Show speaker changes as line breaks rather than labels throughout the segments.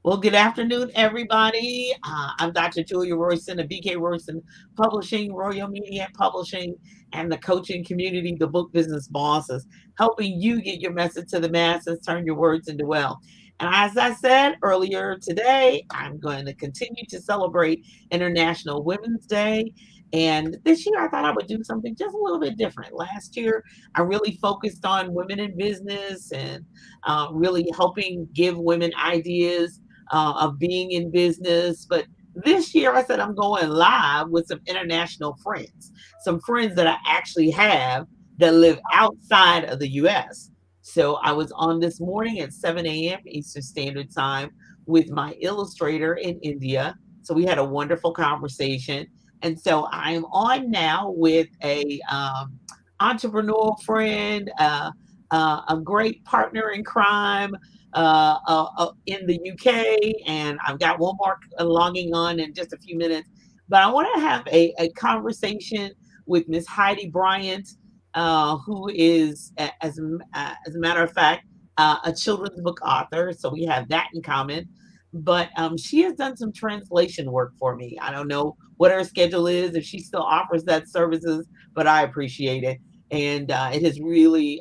Well, good afternoon, everybody. I'm Dr. Julia Royston of BK Royston Publishing, Royal Media Publishing, and the coaching community, the book business bosses, helping you get your message to the masses, turn your words into wealth. And as I said earlier today, I'm going to continue to celebrate International Women's Day. And this year, I thought I would do something just a little bit different. Last year, I really focused on women in business and really helping give women ideas of being in business. But this year, I said I'm going live with some international friends, some friends that I actually have that live outside of the US. So I was on this morning at 7 a.m. Eastern Standard Time with my illustrator in India. So we had a wonderful conversation. And so I am on now with a entrepreneurial friend, a great partner in crime, in the UK, and I've got one more logging on in just a few minutes. But I want to have a conversation with Miss Heidi Bryant, who is, as a matter of fact, a children's book author. So we have that in common. But she has done some translation work for me. I don't know what her schedule is, if she still offers that services, but I appreciate it. And it has really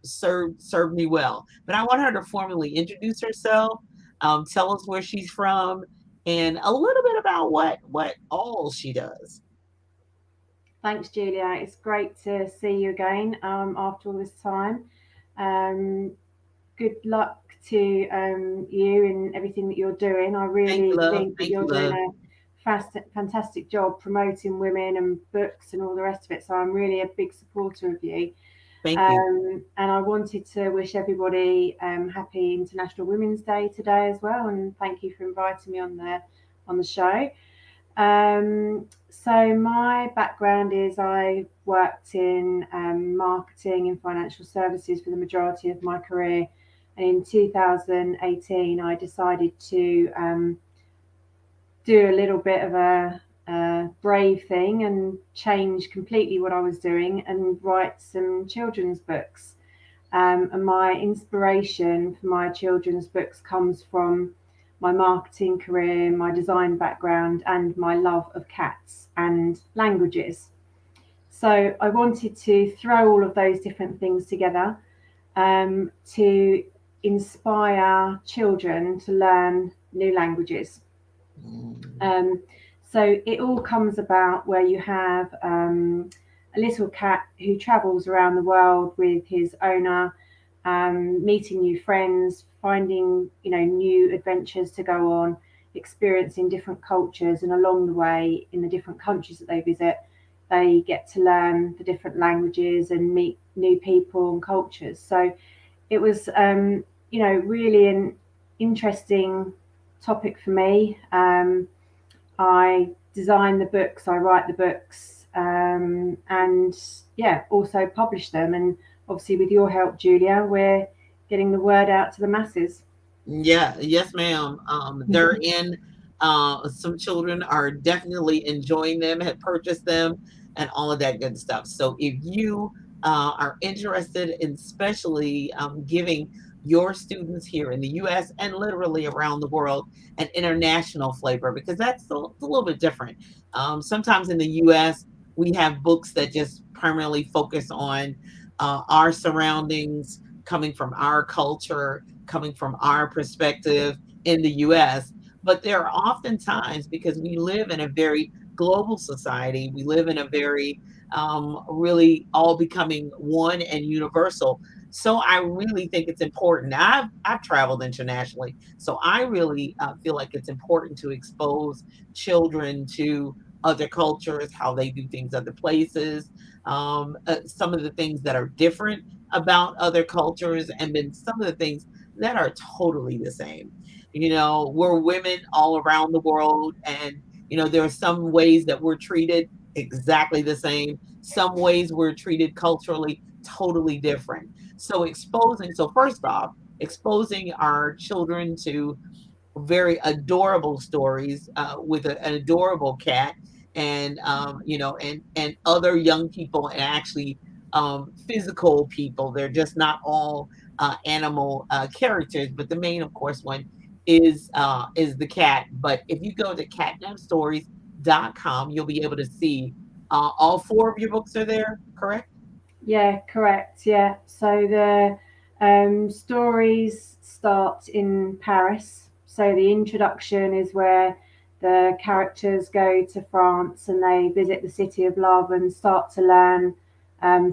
served me well. But I want her to formally introduce herself, tell us where she's from, and a little bit about what all she does.
Thanks, Julia. It's great to see you again after all this time. Um, Good luck to you and everything that you're doing. I
Thank you,
really
love.
think that
Thank you,
you're doing
love.
a fantastic job promoting women and books and all the rest of it. So I'm really a big supporter of you.
Thank you.
And I wanted to wish everybody happy International Women's Day today as well. And thank you for inviting me on the show. So my background is I worked in marketing and financial services for the majority of my career, and in 2018 I decided to do a little bit of a brave thing and change completely what I was doing and write some children's books. And my inspiration for my children's books comes from my marketing career, my design background, and my love of cats and languages. So I wanted to throw all of those different things together to inspire children to learn new languages.
Mm.
Um, so it all comes about where you have a little cat who travels around the world with his owner, meeting new friends, finding new adventures to go on, experiencing different cultures, and along the way in the different countries that they visit, they get to learn the different languages and meet new people and cultures. So it was, really an interesting topic for me. I design the books, I write the books, and yeah, also publish them. And obviously, with your help, Julia, we're getting the word out to the masses.
Yeah, yes, ma'am. They're in. Some children are definitely enjoying them, have purchased them, and all of that good stuff. So if you are interested in especially giving your students here in the U.S. and literally around the world an international flavor, because that's a little bit different. Sometimes in the U.S. we have books that just primarily focus on our surroundings, coming from our culture, coming from our perspective in the US. But there are often times, because we live in a very global society, we live in a very really all becoming one and universal. So I really think it's important. I've traveled internationally, so I really feel like it's important to expose children to other cultures, how they do things other places, some of the things that are different about other cultures, and then some of the things that are totally the same. We're women all around the world, and there are some ways that we're treated exactly the same, some ways we're treated culturally totally different. So first off, exposing our children to very adorable stories with an adorable cat, and and other young people, and actually physical people. They're just not all animal characters, but the main, of course, one is the cat. But if you go to catnapstories.com, you'll be able to see all four of your books are there, correct?
Yeah, correct. Yeah. So the stories start in Paris. So the introduction is where the characters go to France and they visit the city of love and start to learn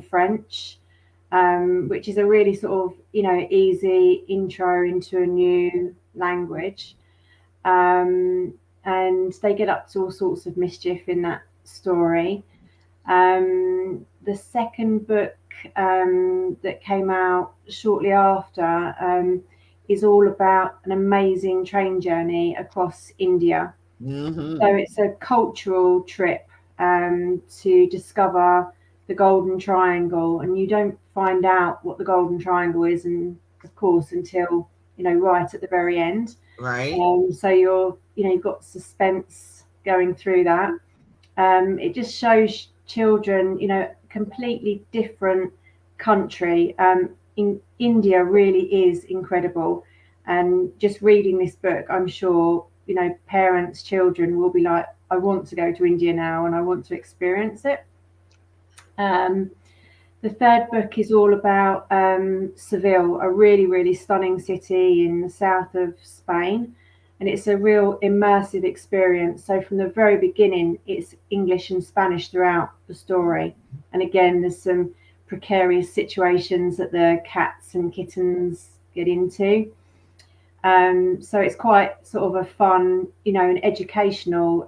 French, which is a really sort of easy intro into a new language. And they get up to all sorts of mischief in that story. The second book that came out shortly after is all about an amazing train journey across India. So
Hmm.
it's a cultural trip to discover the Golden Triangle, and you don't find out what the Golden Triangle is, and of course, until right at the very end.
Right.
So you've got suspense going through that. It just shows children, completely different country. In India really is incredible, and just reading this book, I'm sure parents, children will be like, I want to go to India now, and I want to experience it. Um, the third book is all about Seville, a really, really stunning city in the south of Spain. And it's a real immersive experience. So, from the very beginning, it's English and Spanish throughout the story. And again, there's some precarious situations that the cats and kittens get into. So, it's quite sort of a fun, an educational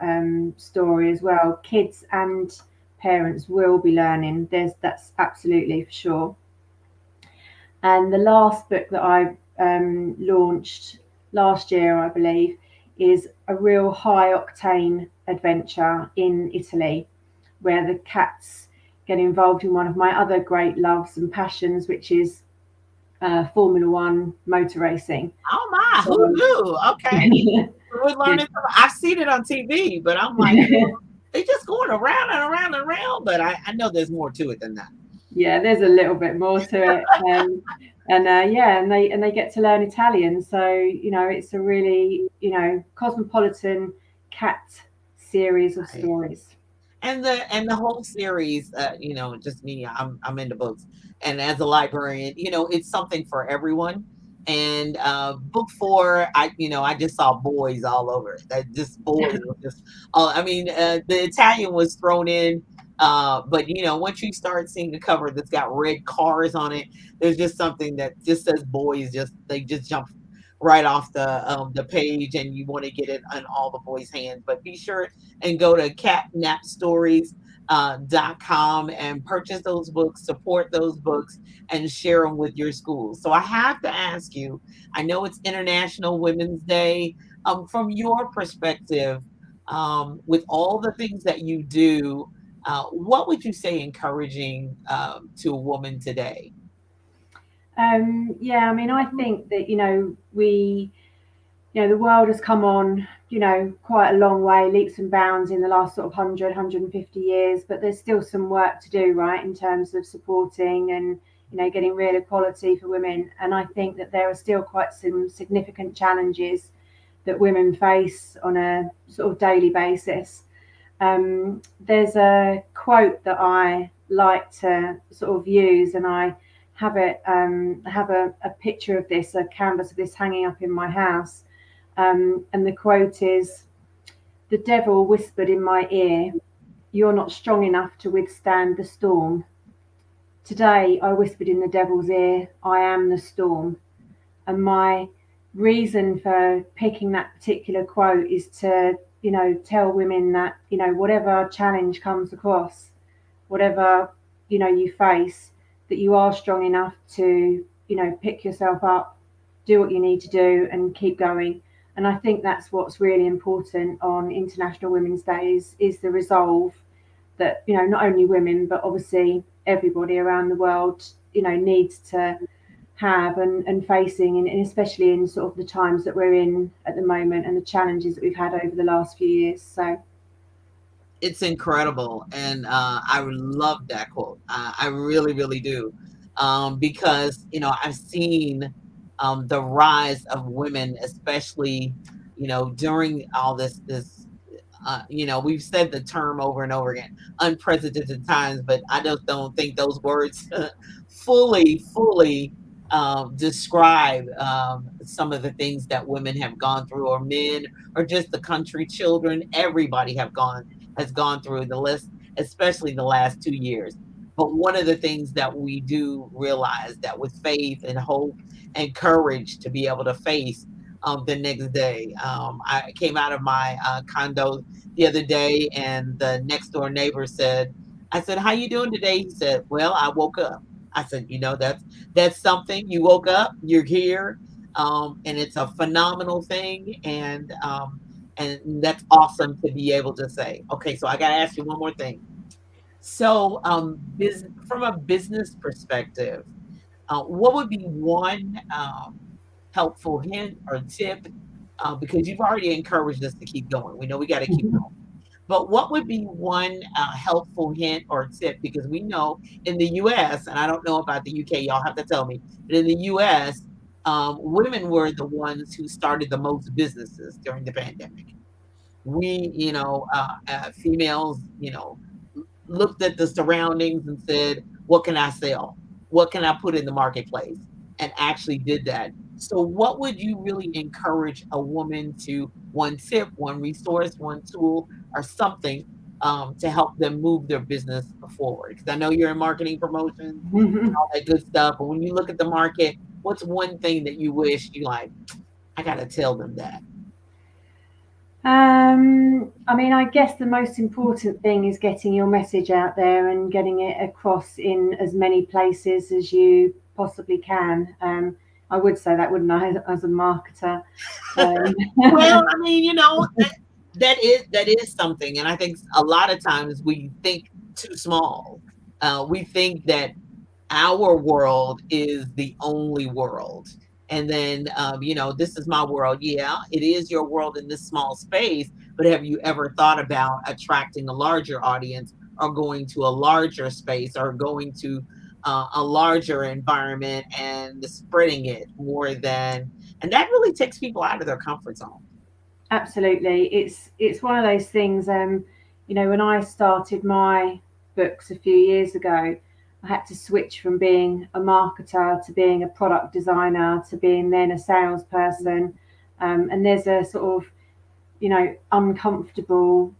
story as well. Kids and parents will be learning. That's absolutely for sure. And the last book that I launched last year, I believe, is a real high octane adventure in Italy, where the cats get involved in one of my other great loves and passions, which is Formula One motor racing.
Oh my, who
So,
knew? Okay. We're
yeah,
learning. I've seen it on TV, but I'm like, they just going around and around and around. But I know there's more to it than that.
yeah, there's a little bit more to it. And yeah, and they get to learn Italian, so it's a really cosmopolitan cat series of
Right.
stories.
And the whole series, just me, I'm into books, and as a librarian, it's something for everyone. And book four, I just saw boys all over it. That just boys were just, I mean, the Italian was thrown in. But once you start seeing a cover that's got red cars on it, there's just something that just says boys. Just they just jump right off the page, and you want to get it on all the boys' hands. But be sure and go to catnapstories.com and purchase those books, support those books, and share them with your schools. So I have to ask you, I know it's International Women's Day. From your perspective, with all the things that you do, what would you say encouraging to a woman today?
Yeah, I mean, I think that the world has come on, quite a long way, leaps and bounds in the last sort of 100, years, but there's still some work to do, right, in terms of supporting and, getting real equality for women. And I think that there are still quite some significant challenges that women face on a sort of daily basis. There's a quote that I like to sort of use, and I have a picture of this, a canvas of this hanging up in my house. And the quote is, "The devil whispered in my ear, 'You're not strong enough to withstand the storm.' Today I whispered in the devil's ear, 'I am the storm.'" And my reason for picking that particular quote is to, tell women that, whatever challenge comes across, whatever, you face, that you are strong enough to, pick yourself up, do what you need to do and keep going. And I think that's what's really important on International Women's Day is the resolve that, not only women, but obviously everybody around the world, needs to have and facing, and especially in sort of the times that we're in at the moment and the challenges that we've had over the last few years. So
It's incredible, and I love that quote. I really, really do, because I've seen the rise of women, especially, during all this. We've said the term over and over again, unprecedented times, but I just don't think those words fully describe some of the things that women have gone through, or men, or just the country, children. Everybody has gone through the list, especially the last 2 years. But one of the things that we do realize, that with faith and hope and courage to be able to face the next day. I came out of my condo the other day, and the next door neighbor said, I said, "How you doing today?" He said, "Well, I woke up." I said, that's something. You woke up, you're here, and it's a phenomenal thing, and that's awesome to be able to say. Okay, so I got to ask you one more thing. So, from a business perspective, what would be one helpful hint or tip? Because you've already encouraged us to keep going. We know we got to keep going. But what would be one helpful hint or tip? Because we know in the US, and I don't know about the UK, y'all have to tell me, but in the US, women were the ones who started the most businesses during the pandemic. We, females, looked at the surroundings and said, "What can I sell? What can I put in the marketplace?" And actually did that. So, what would you really encourage a woman to, one tip, one resource, one tool, or something to help them move their business forward? Because I know you're in marketing, promotions, all that good stuff. But when you look at the market, what's one thing that you wish you like? I got to tell them that.
I mean, I guess the most important thing is getting your message out there and getting it across in as many places as you possibly can. I would say that, wouldn't I, as a marketer? Um,
Well, I mean, that is something, and I think a lot of times we think too small. We think that our world is the only world, and then this is my world. Yeah, it is your world in this small space, but have you ever thought about attracting a larger audience, or going to a larger space, or going to a larger environment and spreading it more than, and that really takes people out of their comfort zone.
Absolutely, it's one of those things. When I started my books a few years ago, I had to switch from being a marketer to being a product designer to being then a salesperson. And there's a sort of uncomfortable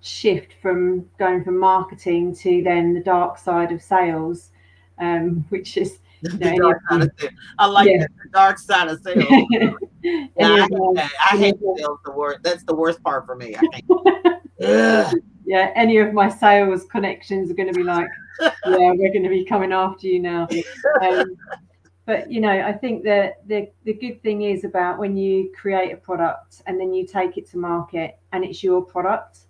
shift from going from marketing to then the dark side of sales, which is
The
any
dark
of
side
my
of sales. I like
yeah
that. The dark side of sales. Yeah,
any
I
of
hate
my
that. I
any
hate
of my
sales the worst. That's the worst part for me. I can't. Ugh.
yeah, any of my sales connections are going to be like, yeah, we're going to be coming after you now. Um, but I think that the good thing is about when you create a product and then you take it to market and it's your product,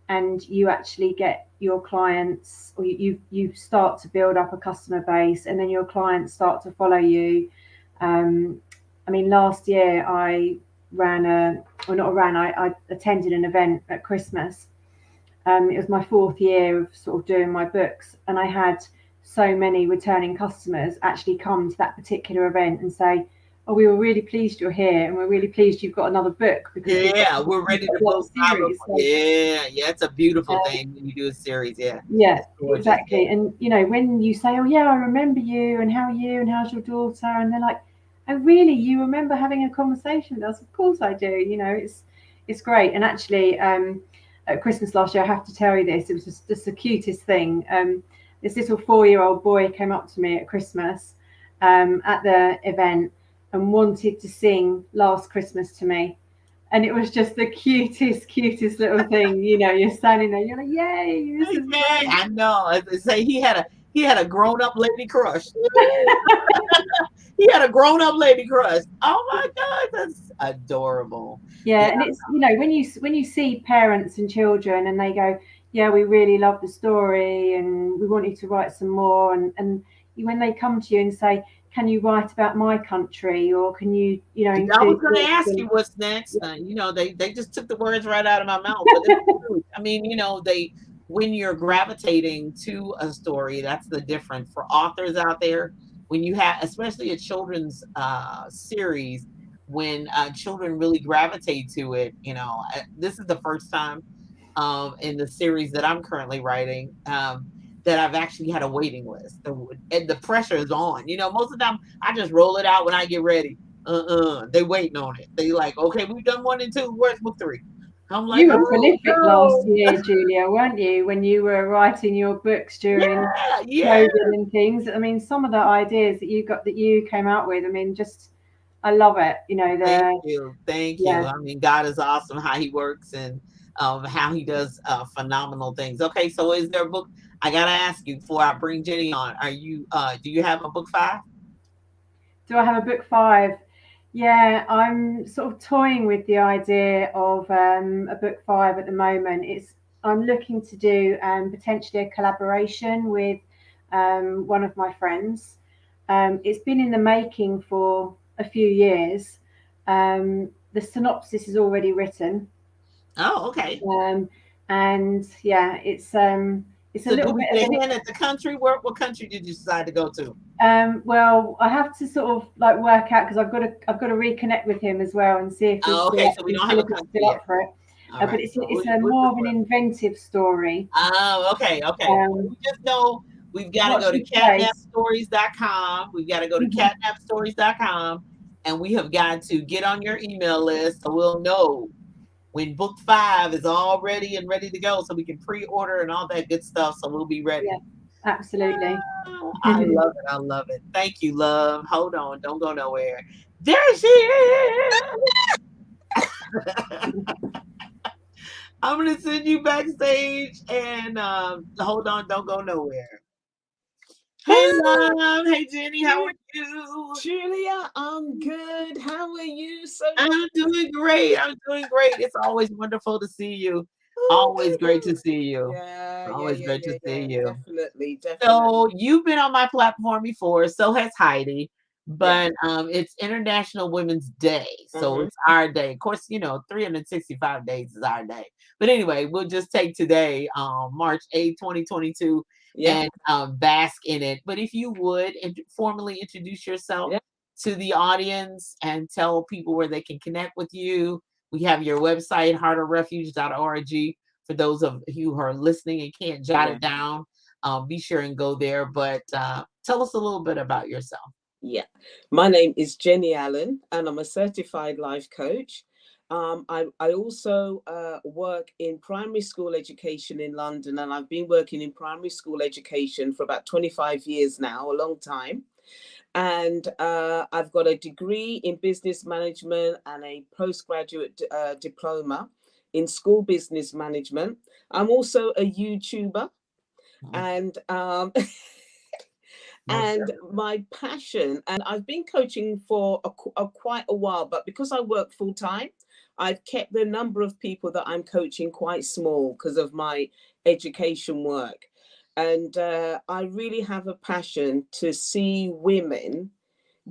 and you actually get your clients, or you start to build up a customer base, and then your clients start to follow you. Um, I mean, last year I ran or not ran, I attended an event at Christmas. It was my fourth year of sort of doing my books, and I had so many returning customers actually come to that particular event and say, "Oh, we were really pleased you're here, and we're really pleased you've got another book because
Yeah, we're
we've
ready
got
to
a lot of
both have a.
series." So,
Yeah, yeah, it's a beautiful
uh,
thing when you do a series. Yeah,
yeah,
it's gorgeous. Yeah.
exactly. And when you say, "Oh yeah, I remember you, and how are you, and how's your daughter?" and they're like, "Oh really? You remember having a conversation with us?" Of course I do. It's great. And actually, at Christmas last year, I have to tell you this. It was just the cutest thing. This little 4-year-old boy came up to me at Christmas, at the event, and wanted to sing Last Christmas to me. And it was just the cutest little thing. You're standing there, you're like, "Yay, this is
Yeah,
great."
I know. As they say, he had a grown up lady crush. He had a grown up lady crush. Oh my God, that's adorable. Yeah,
Yeah, and it's when you see parents and children and they go, "Yeah, we really love the story and we want you to write some more," and when they come to you and say, "Can you write about my country, or can you
I was
include
going to
this?"
ask
And
you what's next. They just took the words right out of my mouth, but it's the truth. I mean, when you're gravitating to a story, that's the difference for authors out there. when you have, especially a children's series, when children really gravitate to it. This is the first time in the series that I'm currently writing, that I've actually had a waiting list. And the pressure is on. Most of the time I just roll it out when I get ready. They waiting on it. They like, okay, we've done 1 and 2. Where's book 3? I'm like,
You were
oh
prolific last
no.
year, Julia, weren't you? When you were writing your books during
Yeah, yeah.
COVID and things. I mean, some of the ideas that you came out with. I mean, just I love it.
Thank you. Thank you.
Yeah.
I mean, God is awesome how he works, and how he does phenomenal things. Okay, so is there a book? I gotta ask you before I bring Jenny on. Do you have a book 5?
Do I have a book 5? Yeah, I'm sort of toying with the idea of a book 5 at the moment. I'm looking to do potentially a collaboration with one of my friends. It's been in the making for a few years. The synopsis is already written,
Oh, okay.
and yeah, it's a
So do
little
we
bit of
get a
an
hint at the country? What country did you decide to go to?
Well, I have to sort of like work out because I've got to reconnect with him as well and see
Oh, okay. So we don't have a
if he's
country
still
yet.
up for it.
All
But
right. So
it's a
we're
more
just
of an inventive story.
Oh, okay, okay. Well, we
Um,
just know we've got to
Watch
go to
this space.
catnapstories.com. We've got to go to catnapstories.com, and we have got to get on your email list so we'll know when book 5 is all ready and ready to go so we can pre-order and all that good stuff so we'll be ready.
Yeah, absolutely.
Oh, I love it. I love it. Thank you, love. Hold on. Don't go nowhere. There she is. I'm going to send you backstage and hold on. Don't go nowhere. Hey,
Hi,
love. Hey, Jenny. How are you?
Julia. I'm good. How are you? So long.
I'm doing great. I'm doing great. It's always wonderful to see you.
Oh,
Always great to see you.
yeah, yeah,
Always
yeah,
great to
yeah,
see
yeah.
you.
Definitely, definitely.
So you've been on my platform before, so has Heidi.
Yeah.
But it's International Women's Day, so
Mm-hmm.
it's our day. Of course, 365 days is our day. But anyway, we'll just take today, March 8th, 2022,
Yeah.
and bask in it. But if you would formally introduce yourself
Yeah.
to the audience and tell people where they can connect with you. We have your website, heartofrefuge.org, for those of you who are listening and can't jot
Yeah.
it down. Be sure and go there. But tell us a little bit about yourself.
Yeah. My name is Jenny Allen, and I'm a certified life coach. I also work in primary school education in London, and I've been working in primary school education for about 25 years now, a long time. And I've got a degree in business management and a postgraduate diploma in school business management. I'm also a YouTuber,
Mm,
and
most
and
definitely.
my passion, and I've been coaching for quite a while, but because I work full time, I've kept the number of people that I'm coaching quite small because of my education work. And I really have a passion to see women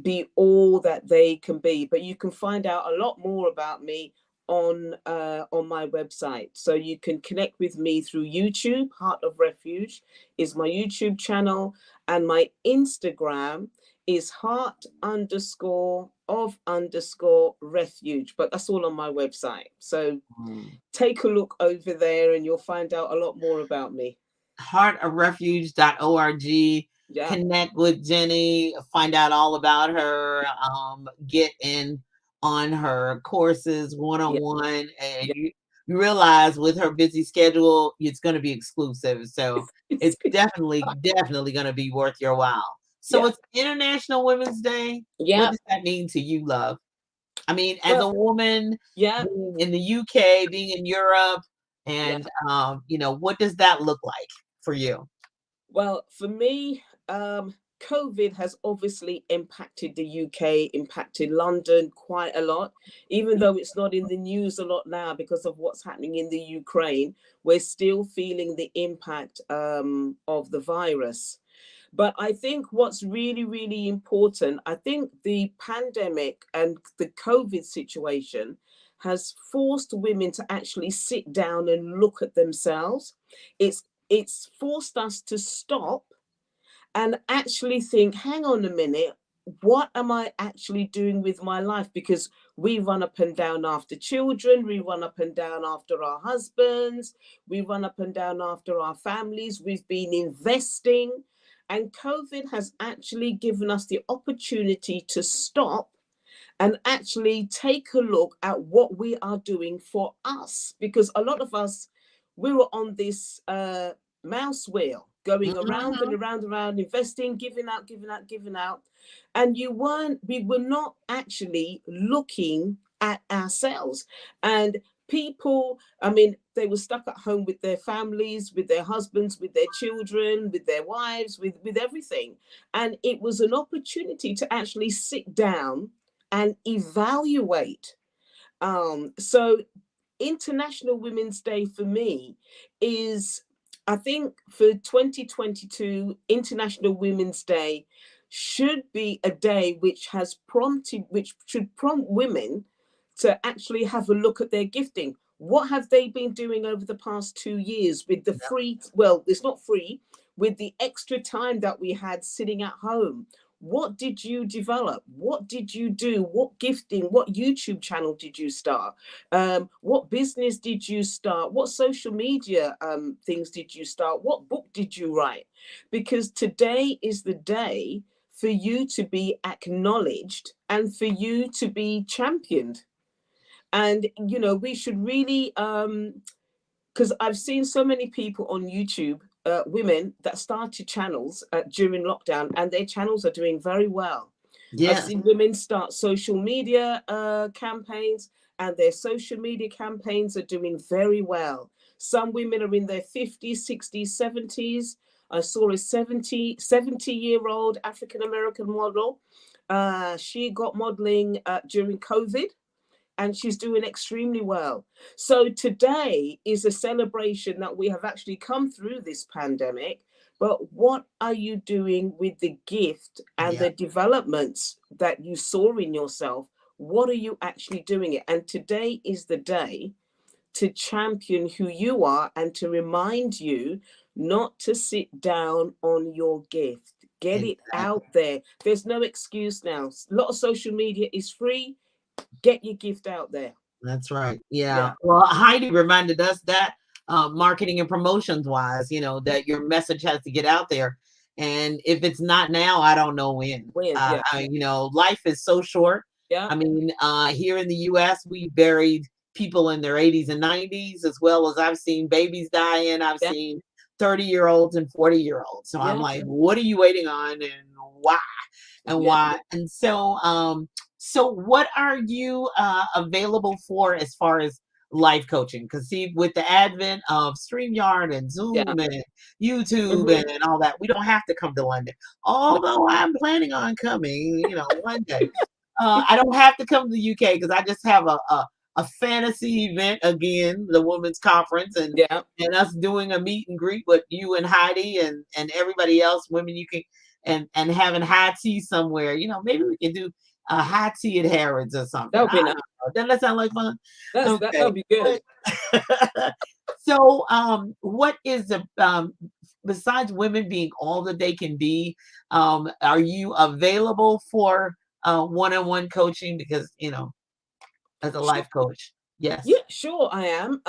be all that they can be. But you can find out a lot more about me on my website. So you can connect with me through YouTube. Heart of Refuge is my YouTube channel, and my Instagram is heart underscore of underscore refuge. But that's all on my website. So
Mm.
take a look over there, and you'll find out a lot more about me.
Heartofrefuge.org.
Yeah,
Connect with Jenny, find out all about her, get in on her courses one on
yeah,
one. And
yeah.
you realize with her busy schedule, it's going to be exclusive. So
It's
it's
good.
definitely going to be worth your while. So
Yeah,
it's International Women's Day. What
yeah.
does that mean to you, love? I mean, as
Well,
a woman
yeah.
being in the UK, being in Europe,
Yeah.
and what does that look like for you?
Well, for me, COVID has obviously impacted the UK, impacted London quite a lot. Even though it's not in the news a lot now because of what's happening in the Ukraine, we're still feeling the impact of the virus. But I think what's really, really important, I think the pandemic and the COVID situation has forced women to actually sit down and look at themselves. It's forced us to stop and actually think, hang on a minute, what am I actually doing with my life? Because we run up and down after children, we run up and down after our husbands, we run up and down after our families, we've been investing. And COVID has actually given us the opportunity to stop and actually take a look at what we are doing for us. Because a lot of us, we were on this mouse wheel going around and
Mhm.
around and around, investing, giving out, giving out, giving out. And we were not actually looking at ourselves. And people, I mean, they were stuck at home with their families, with their husbands, with their children, with their wives, with everything. And it was an opportunity to actually sit down and evaluate. So International Women's Day for me is, I think for 2022, International Women's Day should be a day which should prompt women to actually have a look at their gifting. What have they been doing over the past 2 years with the free, well, it's not free, with the extra time that we had sitting at home? What did you develop? What did you do? What gifting? What YouTube channel did you start? What business did you start? What social media things did you start? What book did you write? Because today is the day for you to be acknowledged and for you to be championed. And, you know, we should really, because I've seen so many people on YouTube, women that started channels during lockdown, and their channels are doing very well. I've
Yes.
seen women start social media campaigns, and their social media campaigns are doing very well. Some women are in their 50s, 60s, 70s. I saw a 70-year-old African American model. She got modeling during COVID, and she's doing extremely well. So today is a celebration that we have actually come through this pandemic. But what are you doing with the gift and
Yeah.
the developments that you saw in yourself? What are you actually doing it? And today is the day to champion who you are and to remind you not to sit down on your gift. Get it
Exactly.
out there. There's no excuse now. A lot of social media is free. Get your gift out there.
That's right. Yeah.
Yeah.
Well, Heidi reminded us that marketing and promotions wise, you know, that your message has to get out there. And if it's not now, I don't know when.
When? Yeah.
You know, life is so short.
Yeah.
I mean, here in the US, we buried people in their 80s and 90s, as well as I've seen babies dying. I've
Yeah.
seen 30-year-olds and 40-year-olds. So I'm
Yeah.
like, what are you waiting on and why? And
Yeah.
why? And so what are you available for as far as life coaching? Because see, with the advent of StreamYard and
Yeah.
Zoom and YouTube
Mhm.
and all that, we don't have to come to London.
No.
Although I'm planning on coming, you know, one day. I don't have to come to the UK because I just have a fantasy event again, the women's conference,
Yeah.
and us doing a meet and greet with you and Heidi and everybody else, women you can and having high tea somewhere. You know, maybe we can do a high tea at Harrods or something.
That would
I
be
don't
nice.
know. Doesn't that sound like fun?
That
Okay.
would be good.
So, what is the besides women being all that they can be, are you available for one-on-one coaching? Because you know, as a
Sure.
life coach,
Yeah,
yes.
sure, I am.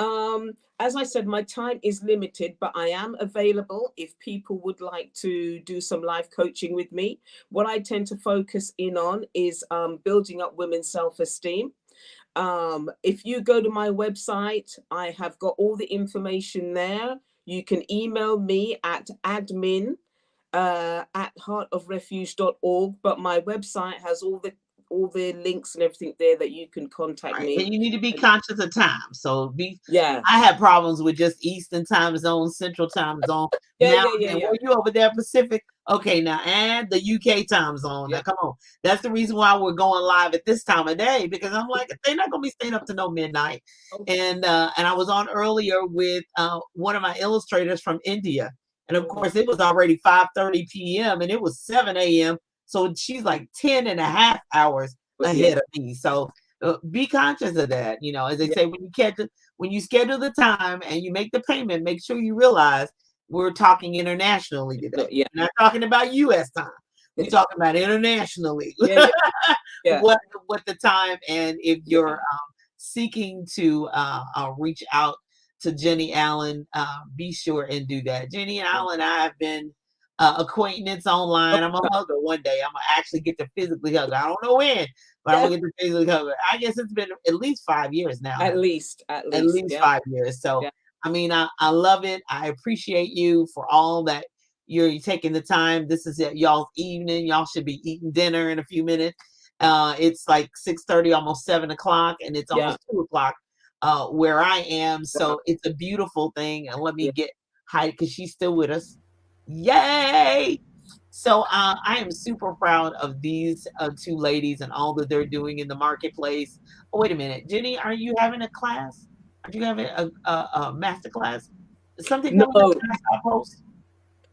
As I said, my time is limited, but I am available if people would like to do some life coaching with me. What I tend to focus in on is building up women's self-esteem. If you go to my website, I have got all the information there. You can email me at admin at heartofrefuge.org, but my website has all the links and everything there that you can contact
Right,
me.
and you need to be
And
conscious of time. So be
yeah,
I have problems with just Eastern time zone, Central time zone,
yeah,
Mountain,
yeah, yeah,
and
yeah,
where you over there, Pacific. Okay, now add the UK time zone. Now
yeah.
come on. That's the reason why we're going live at this time of day because I'm like, they're not gonna be staying up to no midnight.
Oh,
And I was on earlier with one of my illustrators from India. And of
mhm.
course it was already 5:30 p.m. and it was 7 a.m. So she's like 10 and a half hours
But
ahead
yeah,
of me. So be conscious of that. You know, as they
yeah,
say, when you schedule the time and you make the payment, make sure you realize we're talking internationally today.
Yeah.
We're not talking about U.S. time. We're talking about internationally.
Yeah. Yeah. Yeah.
what the time, and if you're seeking to reach out to Jenny Allen, be sure and do that. Jenny Allen and I have been acquaintance online. I'm gonna hug her one day. I'm gonna actually get to physically hug her. I don't know when, but I'm gonna get to physically hug her. I guess it's been at least 5 years now.
At least.
At least 5 years. So
Yeah.
I mean, I love it. I appreciate you for all that you're taking the time. This is y'all's evening. Y'all should be eating dinner in a few minutes. It's like 6:30, almost 7 o'clock, and it's almost 2 o'clock where I am. So it's a beautiful thing. And let me get Heidi, because she's still with us. Yay! So I am super proud of these two ladies and all that they're doing in the marketplace. Oh, wait a minute, Jenny, are you having a class? Are you having a master class? Is something coming up that I post?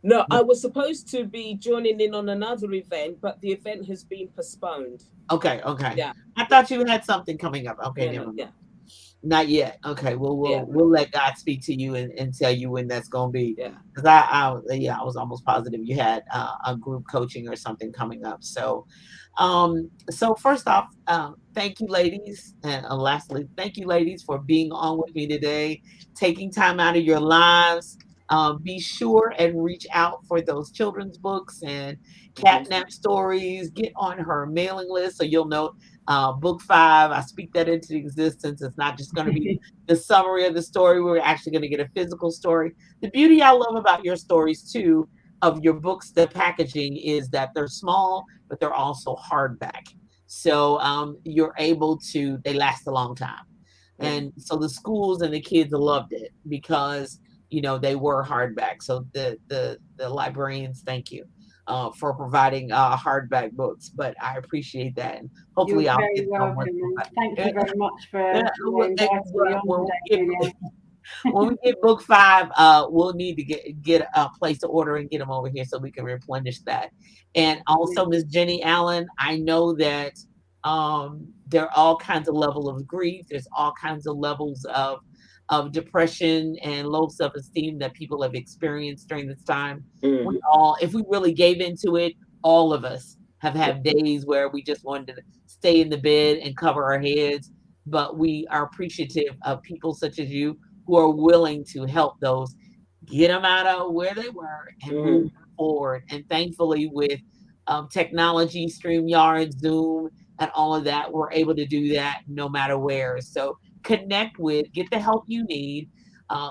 No, I was supposed to be joining in on another event, but the event has been postponed.
Okay.
Yeah.
I thought you had something coming up. Okay, never mind.
Yeah.
Not yet. Okay, well, we'll let God speak to you and tell you when that's going to be.
Yeah.
Because I was almost positive you had a group coaching or something coming up. So, so first off, thank you, ladies, and lastly, thank you, ladies, for being on with me today, taking time out of your lives. Be sure and reach out for those children's books and catnap stories. Get on her mailing list so you'll know book 5. I speak that into existence. It's not just going to be the summary of the story. We're actually going to get a physical story. The beauty I love about your stories too, of your books, the packaging, is that they're small, but they're also hardback. So you're able to, they last a long time. And so the schools and the kids loved it because they were hardback. So the librarians, thank you for providing hardback books. But I appreciate that, and hopefully
You're
I'll
very
get
welcome. Thank you very much for inviting me on today, Julia.
when we get book 5, we'll need to get a place to order and get them over here so we can replenish that. And also, Miss Jenny Allen, I know that there are all kinds of levels of grief. There's all kinds of levels of depression and low self-esteem that people have experienced during this time. We all, if we really gave into it, all of us have had days where we just wanted to stay in the bed and cover our heads. But we are appreciative of people such as you who are willing to help those, get them out of where they were and move forward. And thankfully, with technology, StreamYard, Zoom, and all of that, we're able to do that no matter where. So connect with, get the help you need.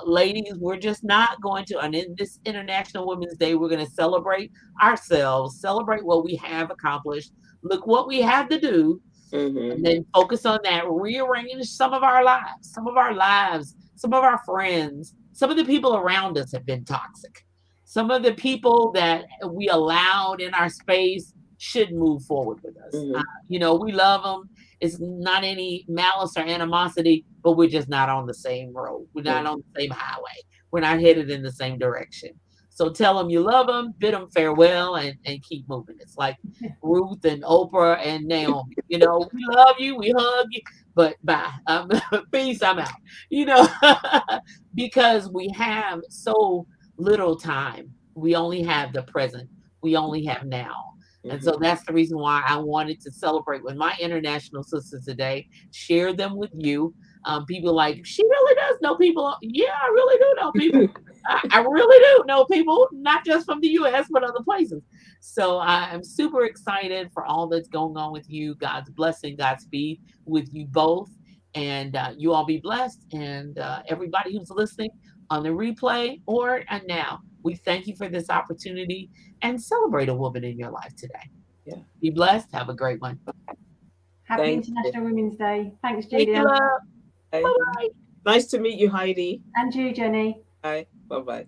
Ladies, we're just not going to, and in this International Women's Day, we're going to celebrate ourselves, celebrate what we have accomplished, look what we have to do, and then focus on that, rearrange some of our lives, some of our friends, some of the people around us have been toxic. Some of the people that we allowed in our space should move forward with us. We love them. It's not any malice or animosity, but we're just not on the same road. We're not on the same highway. We're not headed in the same direction. So tell them you love them, bid them farewell, and keep moving. It's like Ruth and Oprah and Naomi. We love you, we hug you, but bye. Peace, I'm out. Because we have so little time. We only have the present. We only have now. And so that's the reason why I wanted to celebrate with my international sisters today, share them with you. People like, she really does know people. Yeah, I really do know people. I really do know people, not just from the U.S., but other places. So I'm super excited for all that's going on with you. God's blessing, Godspeed with you both. And you all be blessed. And everybody who's listening on the replay or now, we thank you for this opportunity and celebrate a woman in your life today.
Yeah.
Be blessed. Have a great one.
Happy International Women's Day. Thanks, Julia.
Bye-bye.
Nice to meet you, Heidi.
And you, Jenny.
Bye. Bye-bye.